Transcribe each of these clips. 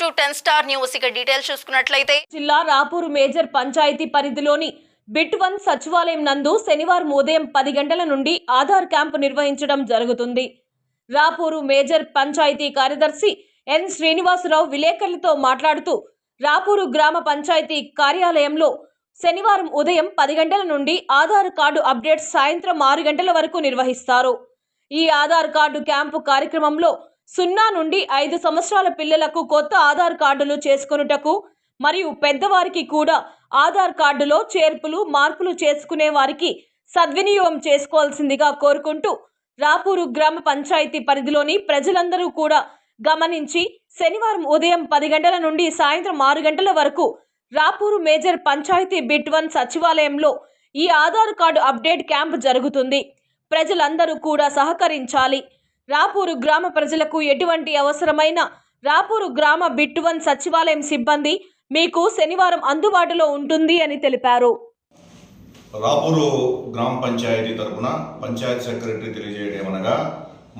10 star news ఇక details చూసుకున్నట్లయితే జిల్లా రాపూరు మేజర్ పంచాయతీ పరిధిలోని బిట్ 1 సచివాలయం నందు శనివారం ఉదయం 10 గంటల నుండి ఆధార్ క్యాంపు నిర్వహించడం జరుగుతుంది. రాపూరు మేజర్ పంచాయతీ కార్యదర్శి ఎన్ శ్రీనివాసరావు విలేకరులతో మాట్లాడుతూ రాపూరు గ్రామ పంచాయతీ కార్యాలయంలో శనివారం ఉదయం 10 గంటల నుండి ఆధార్ కార్డు అప్డేట్ సాయంత్రం 6 గంటల వరకు నిర్వహిస్తారు. ఈ ఆధార్ కార్డు క్యాంపు కార్యక్రమంలో 0 నుండి 5 సంవత్సరాల పిల్లలకు కొత్త ఆధార్ కార్డులు చేసుకొనుటకు మరియు పెద్దవారికి కూడా ఆధార్ కార్డులో చేర్పులు మార్పులు చేసుకునే వారికి సద్వినియోగం చేసుకోవాల్సిందిగా కోరుకుంటూ రాపూరు గ్రామ పంచాయతీ పరిధిలోని ప్రజలందరూ కూడా గమనించి శనివారం ఉదయం 10 గంటల నుండి సాయంత్రం 6 గంటల వరకు రాపూరు మేజర్ పంచాయతీ బిట్ 1 సచివాలయంలో ఈ ఆధార్ కార్డు అప్డేట్ క్యాంప్ జరుగుతుంది. ప్రజలందరూ కూడా సహకరించాలి. రాపూరు గ్రామ ప్రజలకు ఎటువంటి అవసరమైన రాపూరు గ్రామ బిట్ 1 సచివాలయం సిబ్బంది మీకు శనివారం అందుబాటులో ఉంటుంది అని తెలిపారు. రాపూరు గ్రామ పంచాయతీ తరపున పంచాయతీ సెక్రటరీ తెలియజేయడమనగా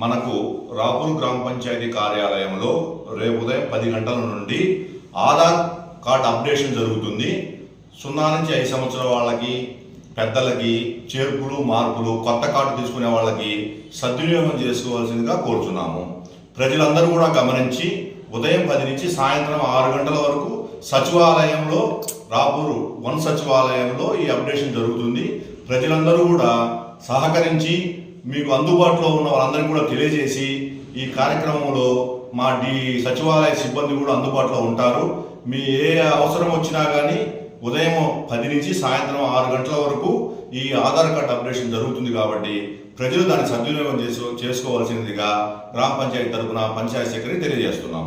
మనకు రాపూరు గ్రామ పంచాయతీ కార్యాలయంలో రేపు ఉదయం 10 గంటల నుండి ఆధార్ కార్డు అప్డేషన్ జరుగుతుంది. 0 నుంచి 5 సంవత్సరాల వాళ్ళకి పెద్దలకి చేర్పులు మార్పులు కొత్త కార్డు తీసుకునే వాళ్ళకి సద్వినియోగం చేసుకోవాల్సిందిగా కోరుచున్నాము. ప్రజలందరూ కూడా గమనించి ఉదయం 10 నుంచి సాయంత్రం 6 గంటల వరకు సచివాలయంలో రాపూరు 1 సచివాలయంలో ఈ అప్డేషన్ జరుగుతుంది. ప్రజలందరూ కూడా సహకరించి మీకు అందుబాటులో ఉన్న వాళ్ళందరికీ కూడా తెలియజేసి ఈ కార్యక్రమంలో మా సచివాలయ సిబ్బంది కూడా అందుబాటులో ఉంటారు. మీ ఏ అవసరం వచ్చినా కానీ ఉదయం 10 నుంచి సాయంత్రం 6 గంటల వరకు ఈ ఆధార్ కార్డు అప్డేషన్ జరుగుతుంది కాబట్టి ప్రజలు దాన్ని సద్వినియోగం చేసుకోవాల్సిందిగా గ్రామ పంచాయతీ తరపున పంచాయతీ సెక్రటరీ తెలియజేస్తున్నాం.